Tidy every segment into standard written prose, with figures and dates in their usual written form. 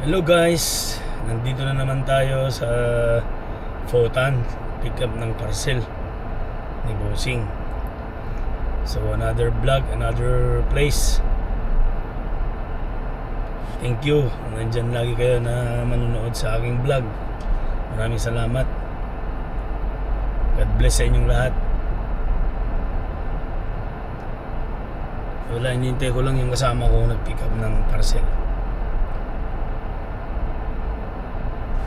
Hello guys, nandito na naman tayo sa Fotan, pick up ng parcel ni Bossing. So another vlog, another place. Thank you, nandyan lagi kayo na manunood sa aking vlog. Maraming salamat. God bless sa inyong lahat. Wala, hinihintay ko lang yung kasama ko nag-pick up ng parcel.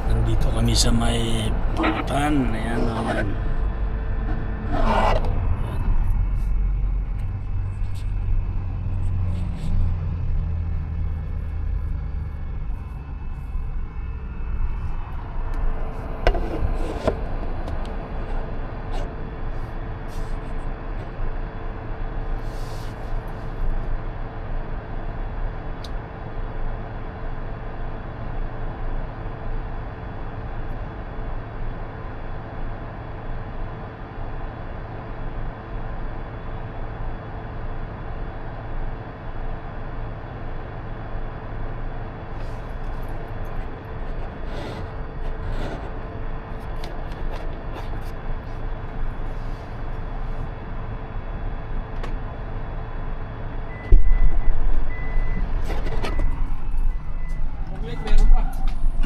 Nandito kami sa may Fotan. Ayan, ayan.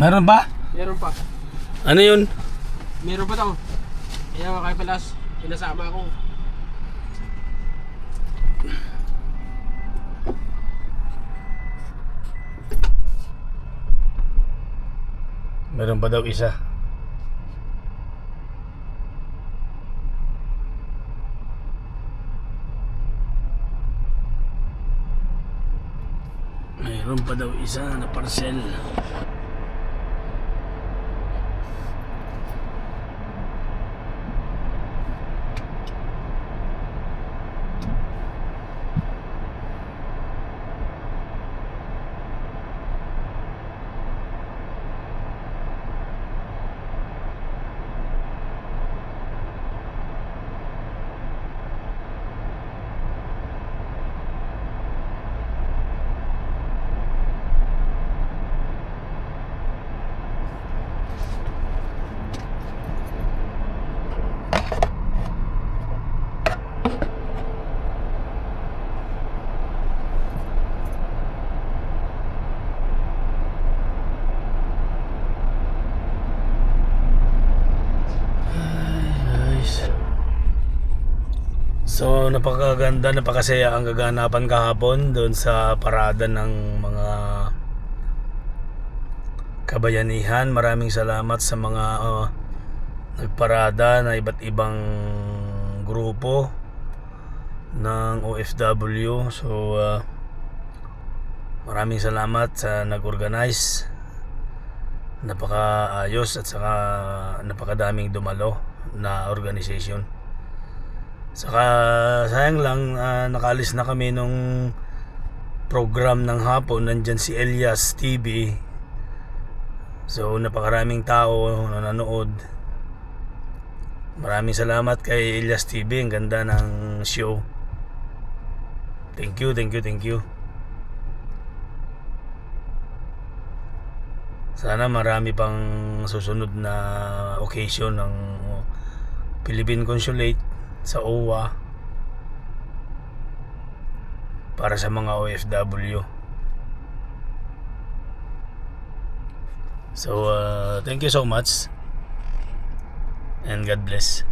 Meron ba? Meron pa. Ano yun? Meron pa daw. Kaya kaya pala pinasama ko. Meron pa daw isa. Meron pa daw isa na parcel. So napakaganda, napakasaya ang kaganapan kahapon doon sa parada ng mga kabayanihan. Maraming salamat sa mga nagparada na iba't ibang grupo ng OFW. So maraming salamat sa nag-organize. Napakaayos at saka napakadaming dumalo na organization. Saka sayang lang nakaalis na kami nung program ng hapon. Nandyan si Elias TV. So napakaraming tao na nanood. Maraming salamat kay Elias TV. Ang ganda ng show. Thank you, thank you, thank you. Sana marami pang susunod na occasion ng Philippine Consulate sa OWA para sa mga OFW. So thank you so much and God bless.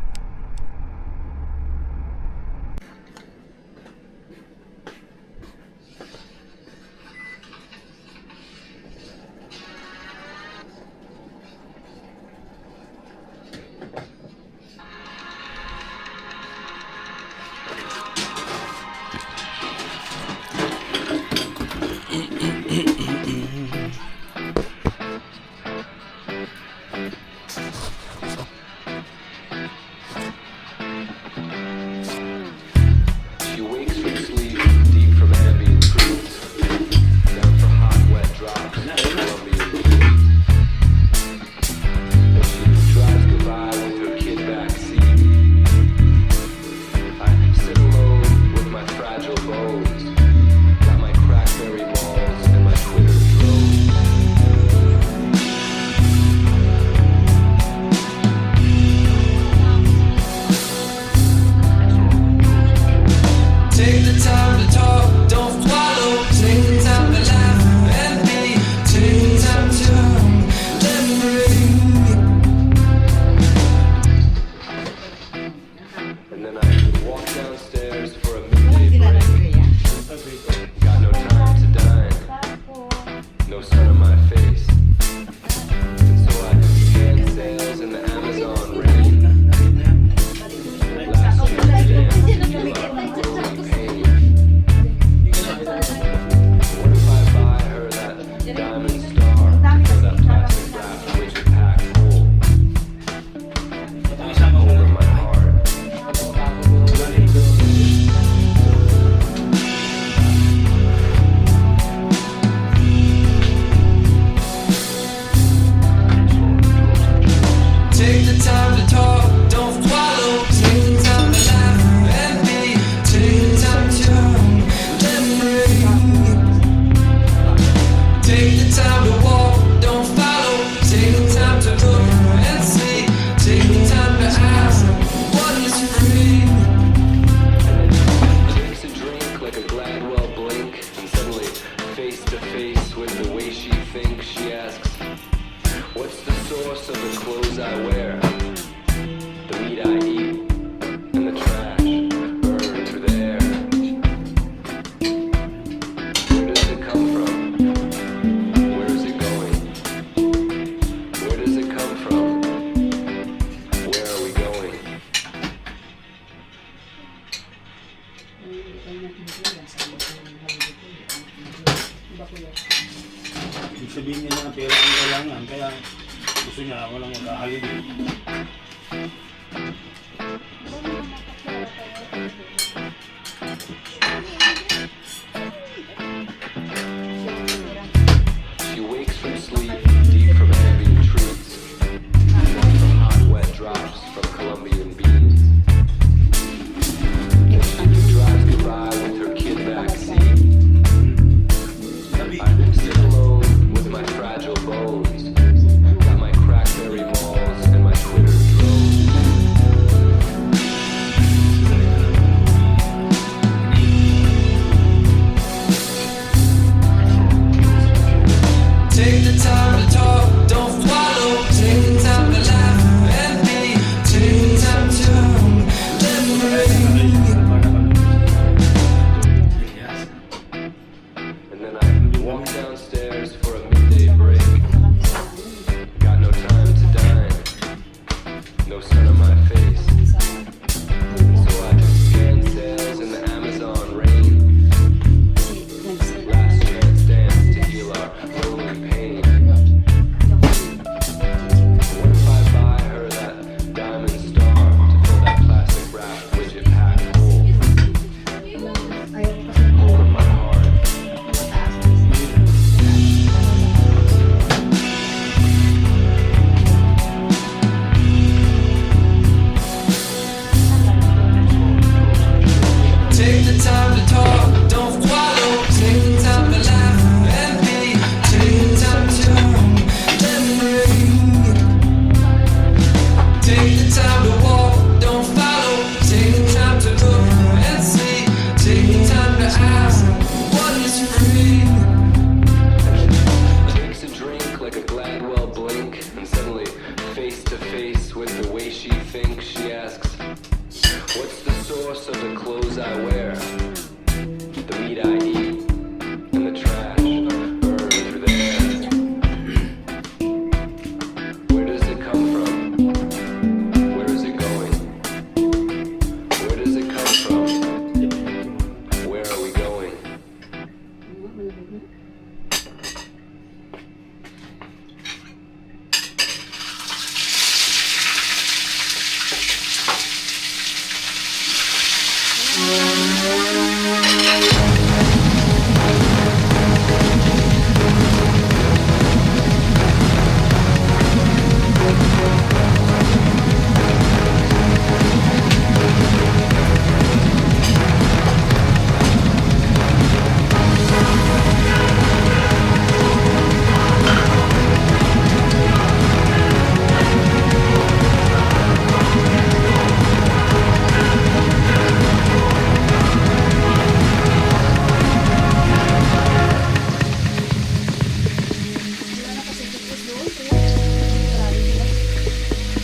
face to face with the way she thinks. She asks, what's the source of the clothes I wear? The meat I eat and the trash burned through the air. Where does it come from? Where is it going? Where does it come from? Where are we going? Ibig sabihin niya na pera ang kailangan, kaya gusto niya walang magkahalin. She wakes from sleep, deep from ambient truths, warm from hot, wet drops from Colombian beans. And she drives goodbye with her kid backseat. I sit alone with my fragile bones, got my crackberry malls and my Twitter drones. Take the time to talk, don't swallow. Take the time to laugh and be. Take the time to let me And then I walk downstairs for a midday break. Got no time to dine, no sun on my face. So I scan sales in the Amazon rain. Last chance dance to heal our lonely pain. What if I buy her that diamond star to fill that plastic wrap widget pack hole? Hole in my heart. take the time to talk, don't swallow. Take the time to laugh and be. Take the time to let me. Take the time to walk, don't follow. Take the time to look and see. Take the time to ask what is free. Takes a drink like a Gladwell blink, and suddenly, face to face with the way she thinks, she asks, what's the source of the clothes I wear? The meat I eat and the trash burned through the air. Where does it come from? Where is it going? Where does it come from? Where are we going?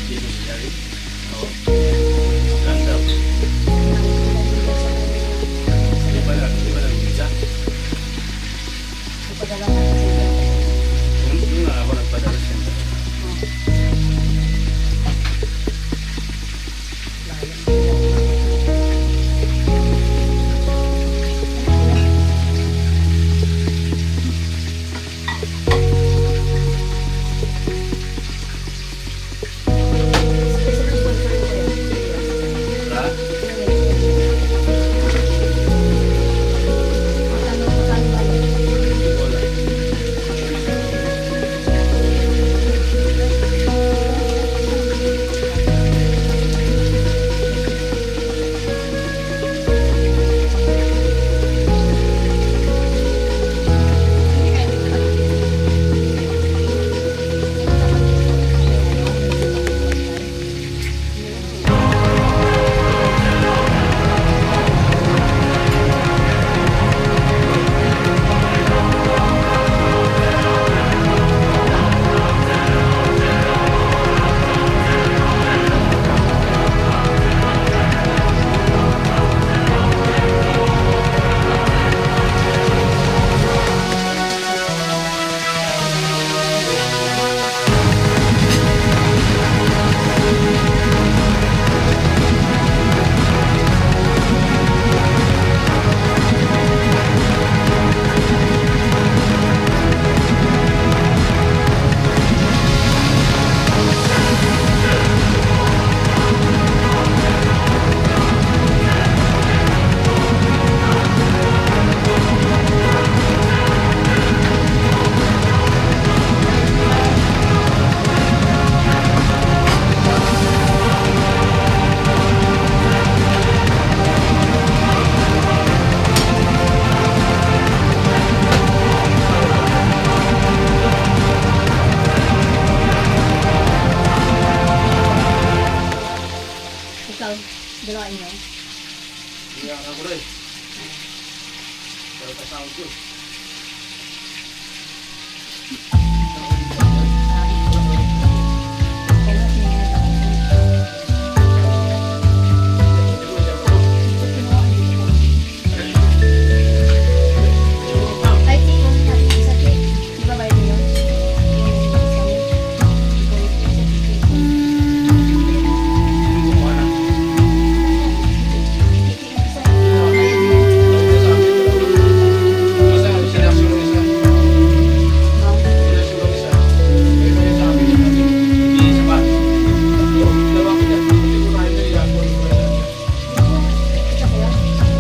Dito si Jerry. Oo. Ganda. Di ba lang isa? Yung nga ako nagpadala siya. Ha? Wala.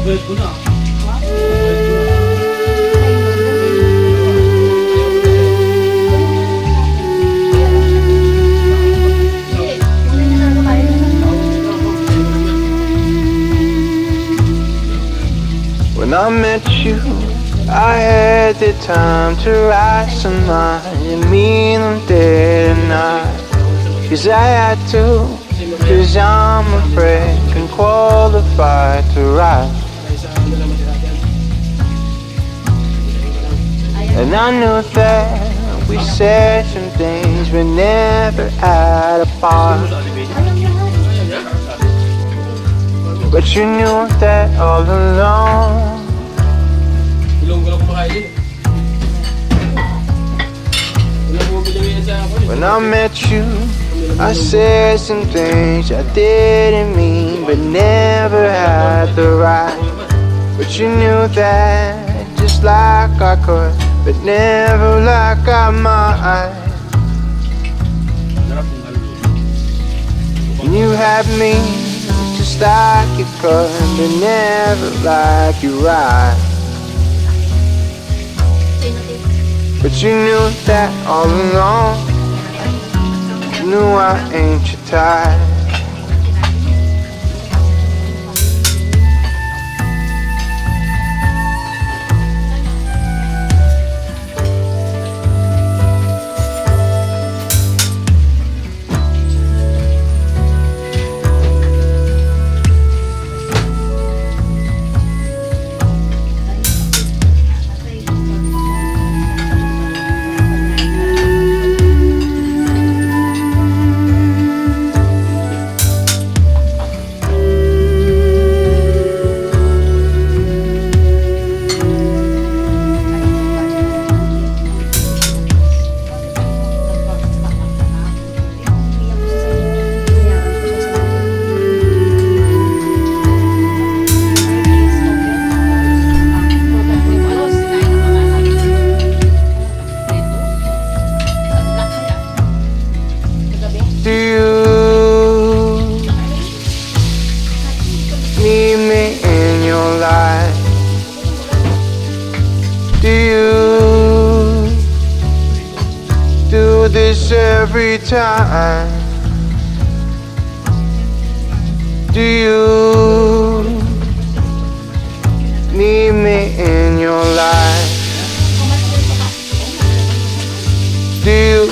Bayad ko na. When I met you, I had the time to write some lines and mean them day and night. Cause I had to, cause I'm afraid and qualified to write. And I knew that we said some things we never had apart. But you knew that all along. Ilong ko lang kumakain din. Wala mo binigyan sa ako. When I met you, I said some things I didn't mean, but never had the right. But you knew that just like I could, but never like I might. And you had me just like you could, but never like you right. But you knew that all along. You knew I ain't your type. Do you need me in your life? Do you do this every time? Do you need me in your life? Do you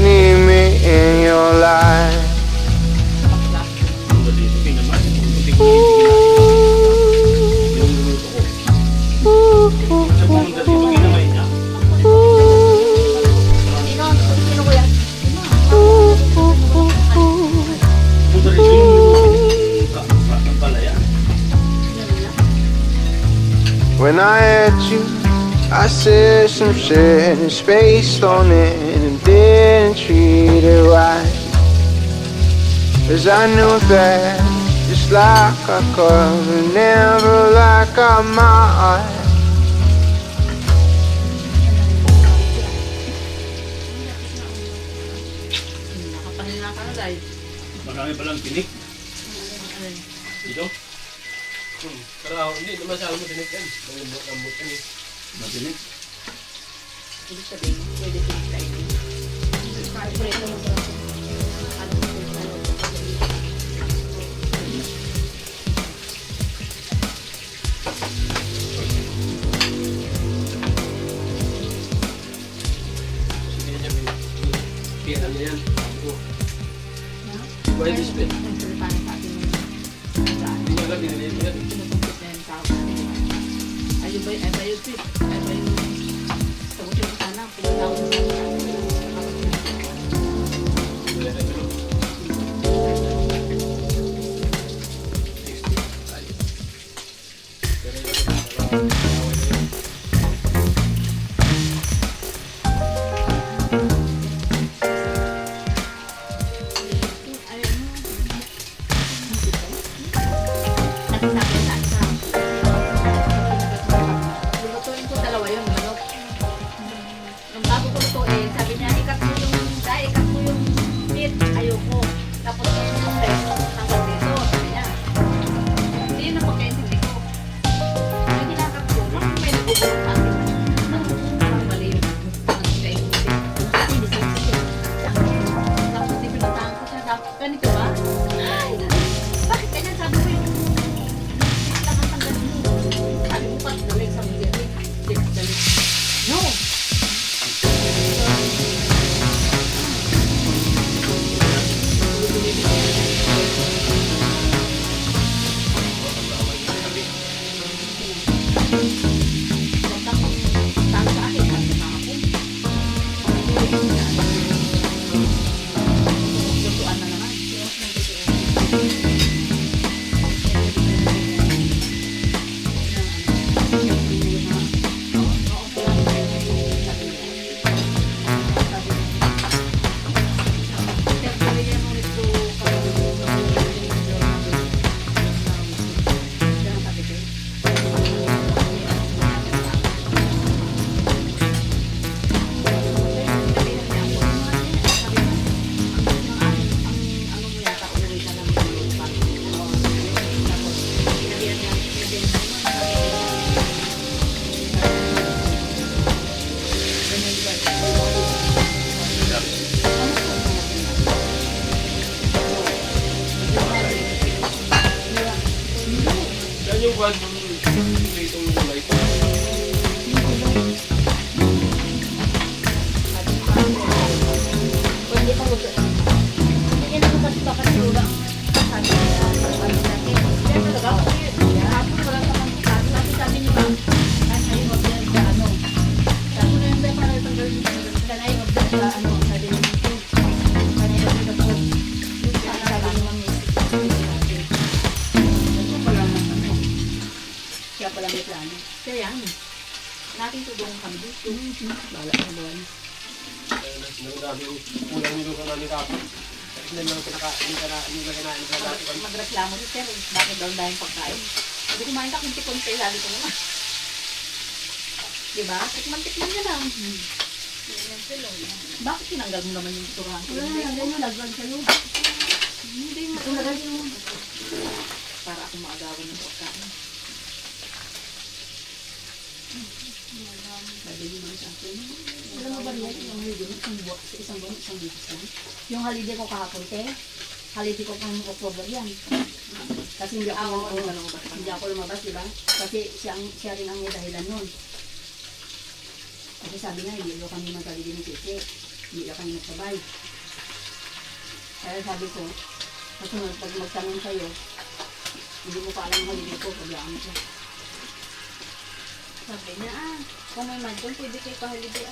need me in your life? When I had you, I said some shit and spaced on it and didn't treat it right. Cause I knew that just like I could, but never like I might. Marami palang tinik. Dito? Pero hindi naman siya alam mo tinik yan. Lambot yan eh. Matinik. Ibig sabihin, pwede pinag-lighting. Prito mo sa Sige niya, piyan niya yan. Why display? Hindi niya lang binili yan. ayun ba yung ba yun, sis? Ay ba yun? Sagutin mo sana. Pinatawag mo sana. Lutuin ko dalawa yun, manok. Nung bago ko lutuin, sabi niya, ikat mo yung meat, ayoko. Tapos yung rest, hanggang dito, sabi niya. Hindi yun ang pagkaintindi ko. Yung hinakat ko, bakit may nagugulong sa akin? Parang mali yun. Ang pagkaintindi. Hindi sa akin. Tapos di pinuntahan ko siya, sabi, ganito ba? Ay, bakit ganyan? Sabi ko yung lang ang tanggal mo. Sabi ko pa, galing sa mga galing. No! Talo sa akin, sabi sa ako. Lutuan na naman. Yan yung kwan yung itong gulay ko. Hindi pa gusto. Hindi na kasi baka siguro ang sabi niya, ano natin. Kaya talaga, kasi hapon wala sa mga sabi niyo ba, kahit kayo mag-yan sa ano. Sabi na yung para tanggalin niyo sa kanay mag-yan sa ano, sabi niyo dito. Kanay mag-yan sa food. Sabi niyo mag-yan. Ito pala naman ano. Kaya pala may plano. Kaya yan. Natin tudong kami dito. Bala sa buwan. Ang dami yung kulang nito sa namin kapag. Kasi na lang pinakain ka na, hindi na kinain ka dati. Magreklamo si Sir, bakit daw dahil pagkain? Hindi kumain ka, kunti-kunti, lalo ko naman. Diba? Tikman-tikman ka lang. Bakit tinanggal mo naman yung turahan ko? Wala, ganyan, lagwan sa'yo. Hindi, matulagan yun. Para ako maagawan ng pagkain. Sabi naman sa akin, alam mo ba niya, yung holiday, isang buwan, isang bisis lang. Yung holiday ko kahapon, holiday ko pang October yan. Kasi hindi ako lumabas, di ba? Kasi siya rin ang may dahilan nun. Kasi sabi nga, hindi kami mag-holiday ng Titi. Hindi kami nagsabay. Kaya sabi ko, kasunod, pag magtanong sa'yo, hindi mo pa alam ang holiday ko, pabayaan ko. Sabi niya, kung may madyon, pwede kayo pa-holiday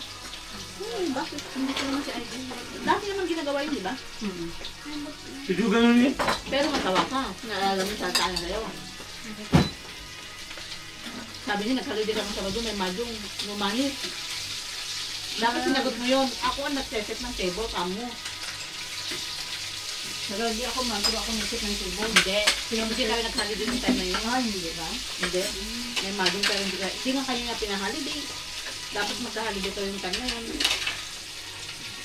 bakit? Hindi ko naman si ID. Dati naman ginagawa yun, di ba? Ito ganun eh. Pero matawa ka. Naalala mo sa saan kayo. Sabi niya, nag-holiday ka ng Sabado, may madyong lumangit. Dapat sinagot mo yun. Ako ang nag-set ng table, kamo. Pero hindi ako man, pero ako nag-set ng table. Hindi. Hindi kami nag-holiday ng time na yun. Hindi ba? Hindi. May madyong pero hindi nga kayo nga pinaholiday. Dapat magka-holiday ko yung time na yun.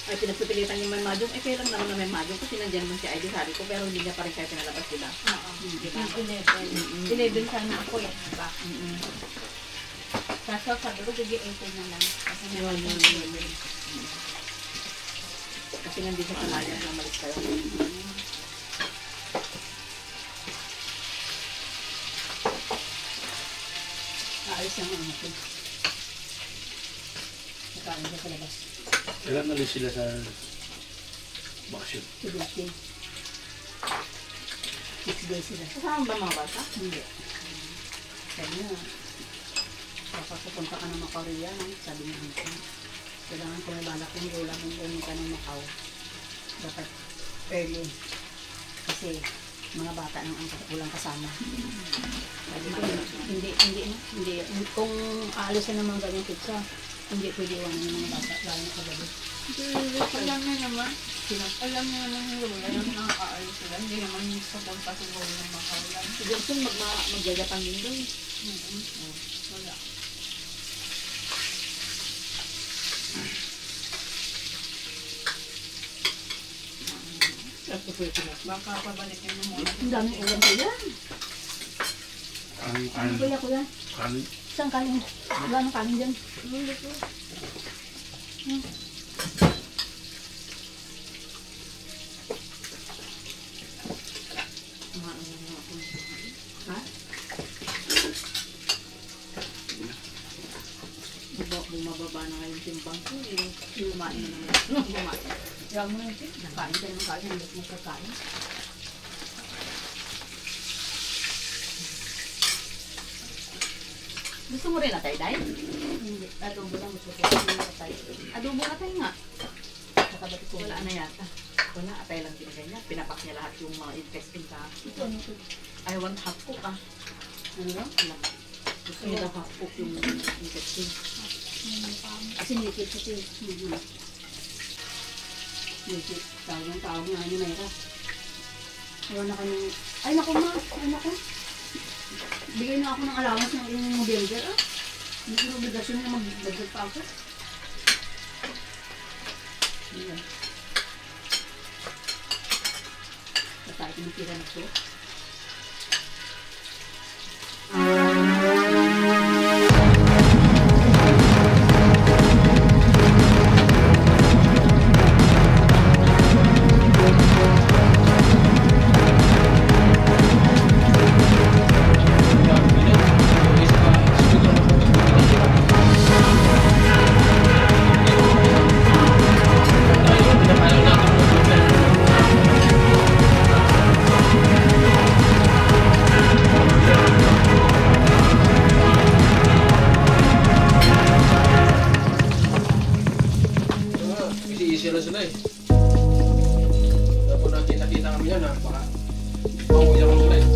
Ay, pinagpipilitan yung may madyong. Kailan naman na may madyong kasi nandiyan naman si ID, sabi ko, pero hindi niya pa rin kayo pinalabas, diba? Oo. Diba? 11 sana ako eh, diba? Kaso sabi ko, sige 18 na lang. Kasi yun. Kasi nandito sa madyong na malis kayo. Ayos yung ano ko. Nakain siya sa labas. Kailan nalis sila sa bakasyon? Tuesday. 6 days sila. Kasama ba mga bata? Hindi. Sabi na. Baka pupunta ka ng Macau yan, sabi niya hanggang. Kailangan ko may balak yung ulam ng pumunta ng Macau. Dapat early. Kasi mga bata nang ang ulang kasama. Sabi ko, hindi. Kung aalis na naman ganyang pizza, hindi pwede iwanan yung mga bata, lalo na kagabi. Alam niya naman yung lola yung nakakaalis sila. Hindi naman yung sa punta siguro ng makawalan. Si Johnson magjajapan din doon. Wala. Baka pabalikin mo muna. Ang daming ulam ko yan. Ano kuya kuya? Kanin. Saan kanin? Wala nang kanin dyan. Ha? Bumababa na nga yung timbang ko eh. Lumain na naman. Lumain. Kaya mo na yung nakain ka ng kain. Hindi mo kakain. Gusto mo rin atay, Day? Hindi. Adobo lang gusto ko. Hindi atay. Adobo atay nga. Nakabati ko. Wala na yata. Wala. Atay lang tinagay niya. Pinapak niya lahat yung mga intestine ka. Ito, ano ito? I want half cook ah. Ano lang? Alam. Gusto niya half cook yung intestine. Kasi nikit kasi. Nikit. Tawag ng tawag nga ni Mayra. Wala na kami. Ay, naku ma. Ay, naku. Bigay na ako ng allowance ng inyong November ah. Hindi ko obligasyon na mag-budget pa ako. Ayan. Tatay ko ng tira na ito. Easy lang sila eh. Tapos nakita-kita kami yan ha. Baka pauwi ako sila eh.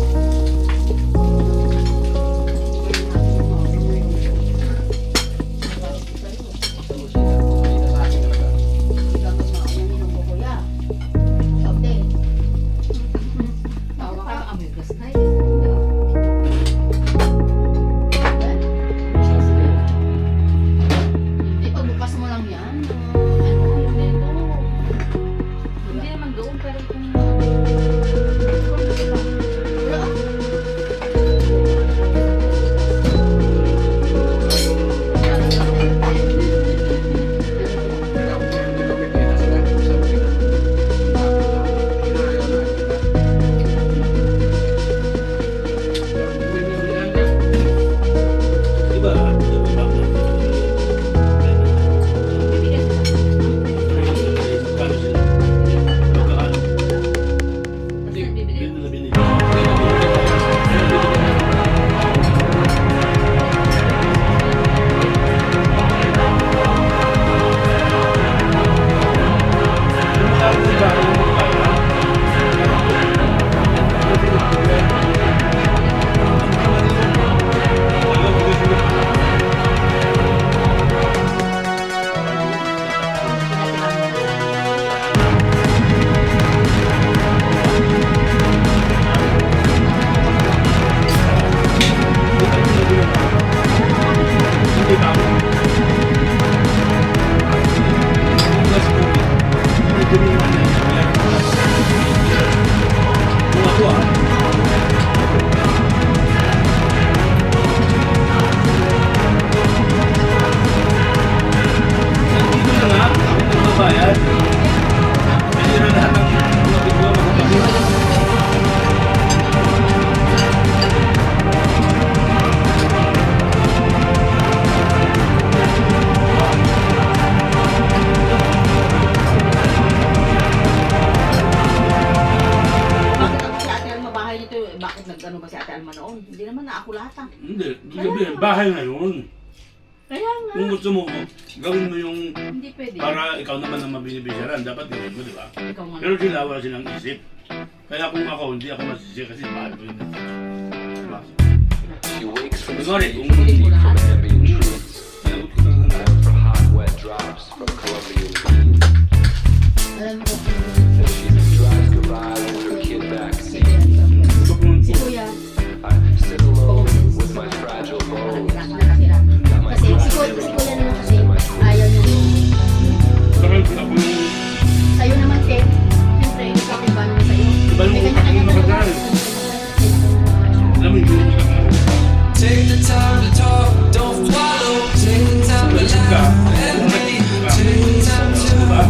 Tapos kita sa akin talaga. Dapat makakunin ng kuya. Sabi. Tawa ka amigas na eh. Pagbukas mo lang yan. Hindi naman doon, pero kung... Diba? Bakit nag-ano ba si Ate Alma noon? Hindi naman na ako lahat ah. Hindi, gabi, bahay ngayon. Kaya nga. Kung gusto mo, gawin mo yung Hindi pwede. para ikaw naman ang mabinibisyaran. Dapat gawin mo, di ba? Ikaw nga. Pero sila, wala silang isip. Kaya kung ako, hindi ako masisi kasi mahal ko yun. Diba? She wakes from Kunwari, sleep, kung deep from ambient truths. sinagot ko talaga na, For hot, wet drops from Colombian beans. Alam mo kung And she drives goodbye with her kid backseat. gusto ko si Kuya, I sit alone with my fragile bones. nakatira. Got my Kasi si cracked Kuya naman kasi and my sweet ayaw niya. Parang ako yung Sa'yo naman, Ted. Siyempre, ikaw may bano na sa'yo. Iba yung May kanya-kanya mga talaga. kasal. alam mo yung Take the time to talk, don't follow. Take the time to ka, laugh and breathe. Take the time to diba?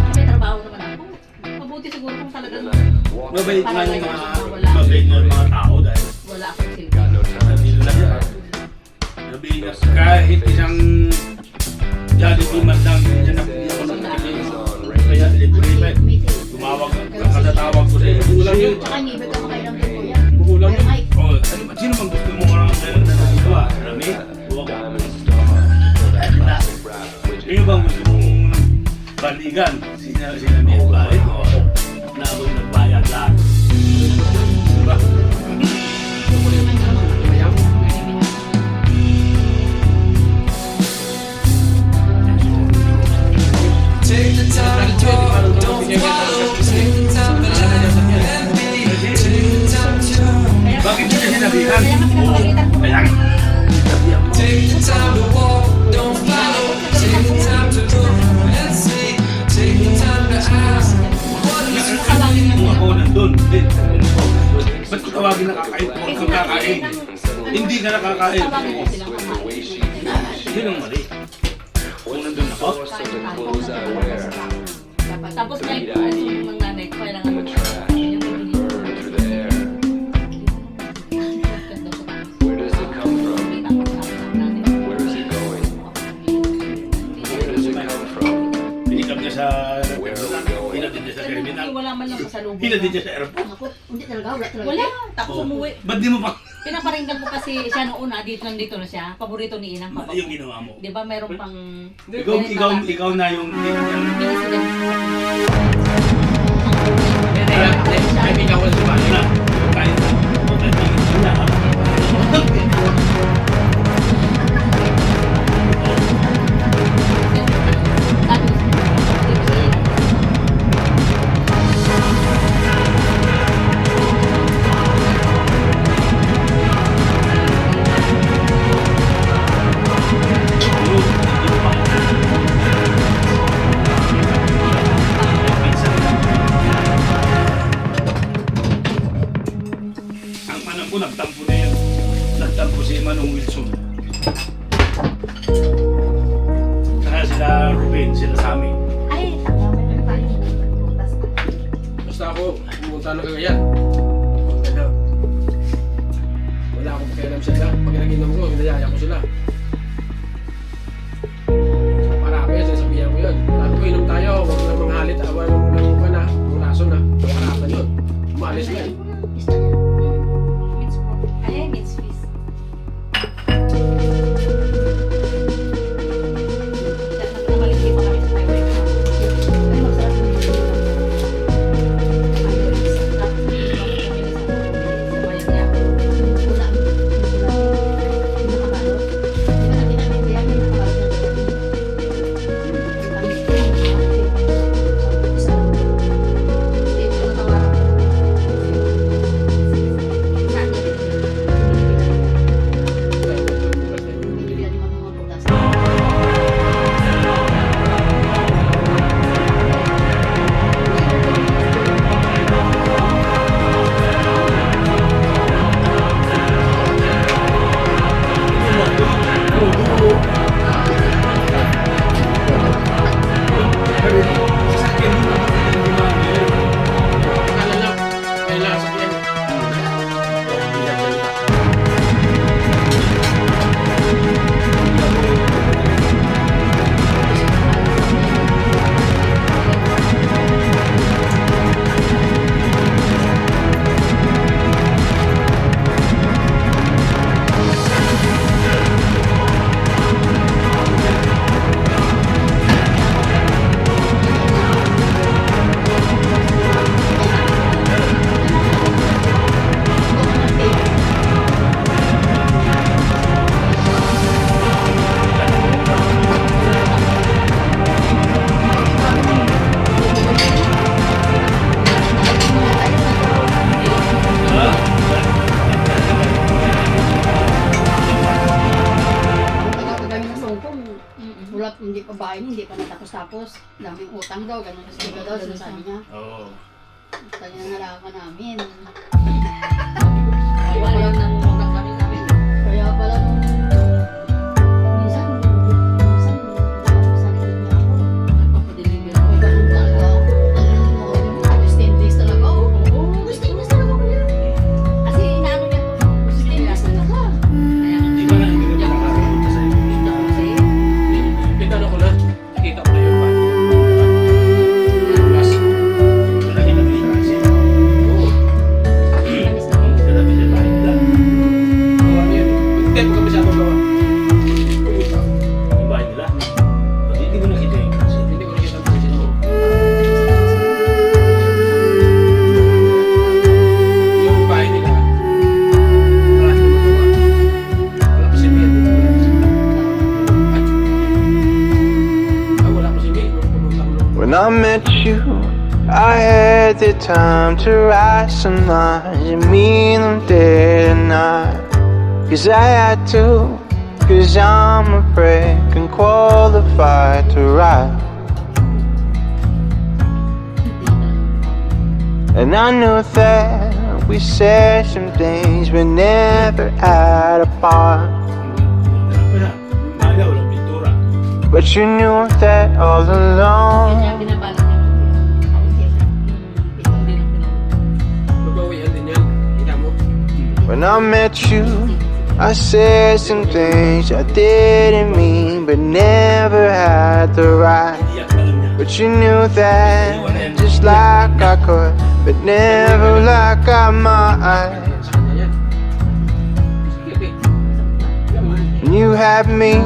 May trabaho naman ako. Mabuti siguro kung talagang Mabait nga yung mabait na mga tao dahil wala akong silbi. got no time nandito na yan. Sabihin na, kahit isang Jollibee man lang, yan ako nakatikim. Kaya libre pa. Tumawag, katatawag ko sa'yo. Kulang yun. Tsaka nibig ka makailang ko Kuya. Kulang yun. Ay, Oh, ano ba? Sino bang gusto mo orang na nandito ah? Rami? Huwag. diamond star for that classic rap widget. Sino bang gusto mong baligan? Sina may bayad o ako? Nabang nagbayad lahat. Diba? Take the time to talk, don't follow. Take the time to laugh and breathe. Take the time to Bakit niya sinabihan? kaya nga pinapagalitan ko. Kaya sabihan mo. take the time to walk, don't follow. Take the time to look and see. Take the time to ask what is Kung ako nandun, hindi. Ba't ko tawagin nakakain? Huwag kang kakain. Hindi ka nakakain. With the way she feels, Yun ang mali. Kung nandun ako, force of the clothes I wear. Tapos may yung mga nanay ko, kailangan In the trash, burned through the air. Where does it come from? Where is it going? Where does it come from? pinikap niya sa Where are we going? hinatid niya sa terminal. Wala man lang pasalubong. Hinatid niya sa airport. Ako, hindi talaga, wala talaga. Wala, tapos umuwi. Ba't di mo pa? Pinaparinggan ko kasi siya noon nandito na siya. Paborito ni Inang Mali yung ginawa mo. Di ba meron pang... Ikaw na yung Minisidente. Ay, may ako sa bali. na. Kahit ang manang ko nagtampo na yun. Nagtampo si Manong Wilson. Saka sila Ruben, sila Sammy. Ay, meron tayong prutas. Basta ako, pumunta ng Cagayan. Wala akong pakialam sa ila. Pag nag-inom ko, hinayaya ko sila. Marami, sasabihan ko yun. Sabi ko, inom tayo, huwag na mga halit, awan ng ka na, ng lason na. Harapan yun. Umalis na eh. Ay, means fish. Namaliki pa kami sa highway. Ay, masarap yung dito. Tapos, kami sa bayan niya. Wala. Nakabalot. Di ba natin namin kaya may nakabalot na dito? Dito, natawaran ko. hindi pa bahay niya, hindi pa natapos-tapos. Daming utang daw, ganun kasi daw, sinasabi niya. Oo. Kanya nalaman namin. Kaya wala nang utang kami namin. Kaya pala nung minsan sa likod niya ako. Nagpapadeliver. May ganun talaga ako. Talagang 10 days talaga ako. Oo, 10 days talaga ako yan. Kasi inaano niya to. 10 days talaga. Kaya nga, Di ba na hindi ka makakapunta sa iyo? Kasi, Pinano ko na, nakita ko na yung bahay. Plus, Malaki na may transit. oo. kamis na rin. Grabe sa bahay nila. Oo, ano yun. Hindi ko masyadong gawa. Pumunta. Yung bahay nila. Pati hindi mo nakita yung transit. Hindi ko nakita ang transit ko. Yung bahay nila, wala ko magawa. Wala pa si Mia. Wala pa si Mia. Nung pumunta ko nung When I met you, I had the time to write some lines and mean them day and night. Cause I had to, cause I'm a prick and qualified to write. And I knew that we said some things we never had apart. Maga, walang pintura. But you knew that all Kanya along. binabalak niya. hindi na pinag- Magawihan din yan. Kita mo. When I met you, I said some things I didn't mean, but never had the right. Iyak na lang niya. But you knew that, just like I could, but never like I might. Sa kanya yan. Sige, And you had me,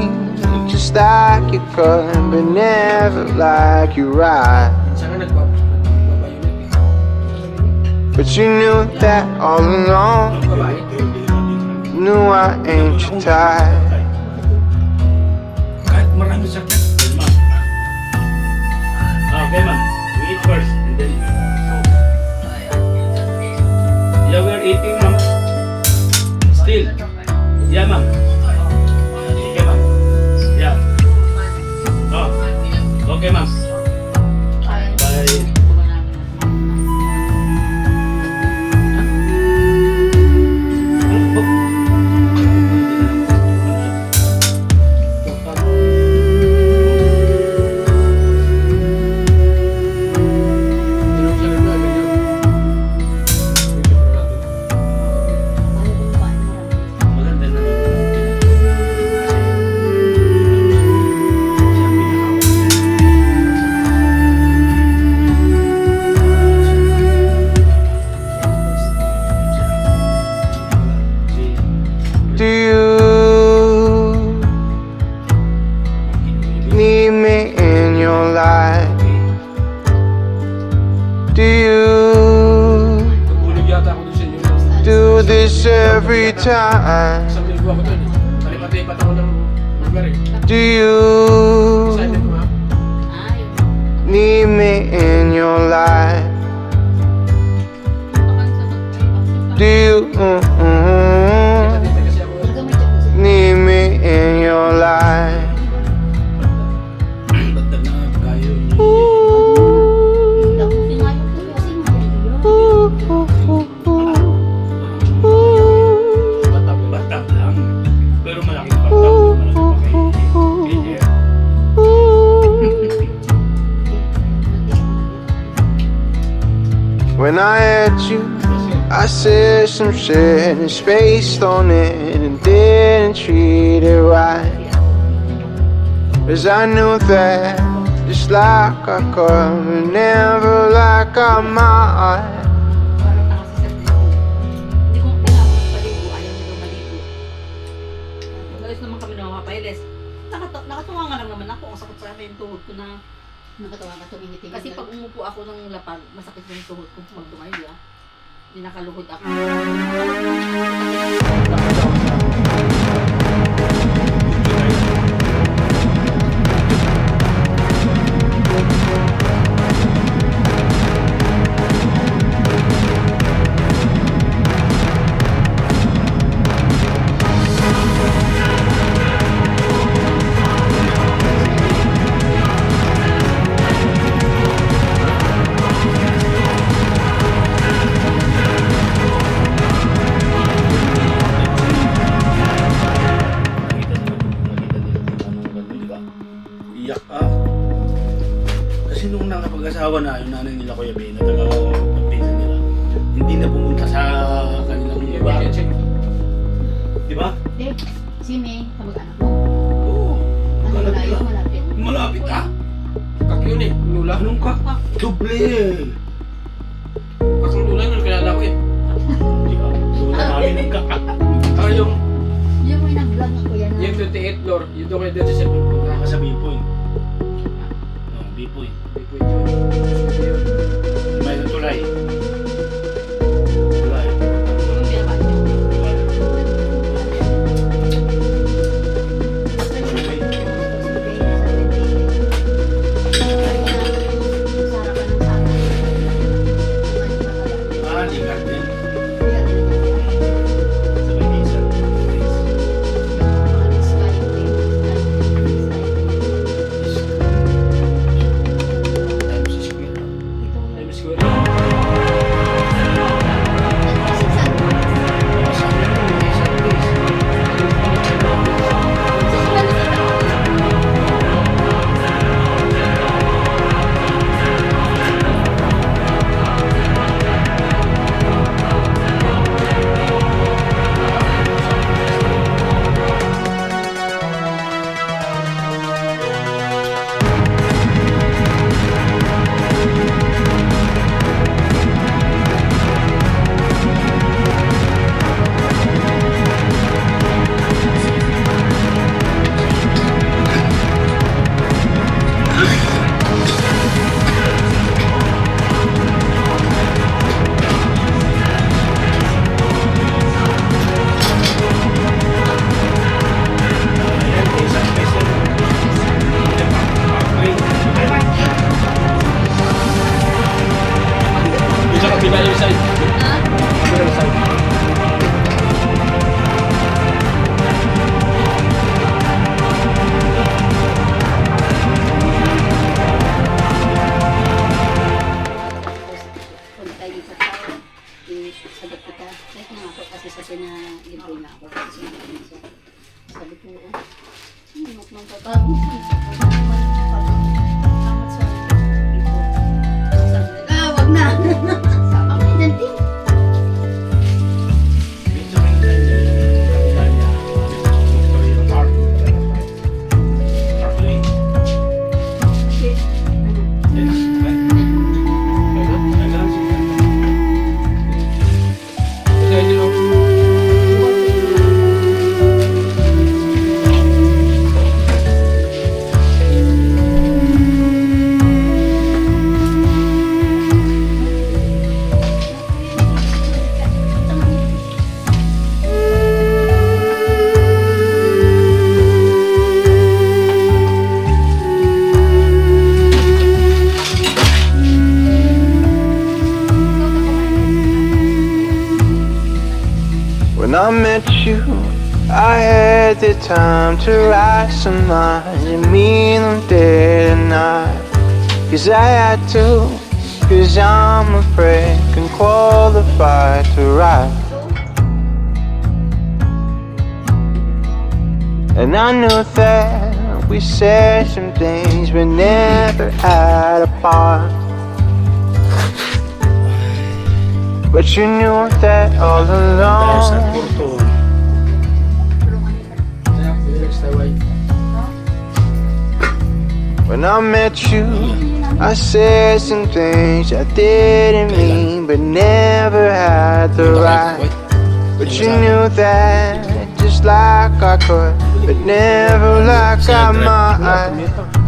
just like you could, but never like you right. sana nagbabayunit eh. But you knew that all along, Ang babae. knew I ain't your type. Kahit marami sakit. Then, ma'am. Okay, ma'am. We eat first and then yeah, we're eating, ma'am. Still. Yeah, ma'am. Okay, ma'am. Yeah. Oh. Okay, ma'am. Bye. Tinawag siya rin na, ganyan. Picture na natin. Maganda na lang. Siya ang pinakawala. Do you need me in your life? Do you Nagulog yata ako dun sa inyo. do this every time? Isang linggo ako dun eh. Palipat-lipat ako ng lugar eh. Do you Assignment mo ha? need me in your life? Do you Palipat-lipat kasi ako. need me in your life? Dagdag na kayo. Batak lang. Pero malaking batak. Malaking pakay. When I had you, I said some shit and spaced on it and didn't treat it right. Cause I knew that, just like I could, but never like I might. Hindi ko pinapos paligo, ayaw nila maligo. Malis naman kami na mapapailis. Nakatuwa nga lang naman ako. Ang sakit sa akin yung tuhod ko na. Nakatawa ka tumingiti. Kasi pag umupo ako ng lapag, masakit yung tuhod ko pag tumayo. Hindi nakaluhod ako. Iyak ka. Kasi nung nakapag-asawa na yung nanay nila Kuya Ben, na taga-pagpinsan nila, hindi na pumunta sa kanilang lugar. Di ba? Eh, si May, kamag-anak mo. Oo. Ano Malapit malayo, ka. malapit. Malapit ka. Kak yun eh, lula. Anong kakak? Doble. Kakang lula nun, kilala ko eh. Hindi ka. Doon na namin ang kakak. Ah, yung Yung may nag-vlog ako yan. 28th floor, yung doon kayo dito sa pupunta. Naka sa Bipoy. Oh, Bipoy. Hindi po yun. Yun. May tulay. Tulay. Yung pinapaan niyo. Ah, di garden. Sa Bagisa. Times Square. Times Square. Sa amin, isang place. Ayan, isang place yan. Yung sa kabila yung side. Kabila yung side. Kung tayo dito tayo, sagot kita. Kahit nga ako kasi sabi na libre na ako. Kasi sabi ko, ano nang tatapos? Wag na! Ang pinanting. Kasi yun, When I met you, I had the time to write some lines and mean them day and night. Cause I had to, cause I'm afraid can qualify to write. And I knew that we said some things we never had apart. But you knew that all Tayo sa along. Porto. kaya next time. When I met you, I said some things I didn't mean, but never had the right. But you knew that just like I could, but never like I might.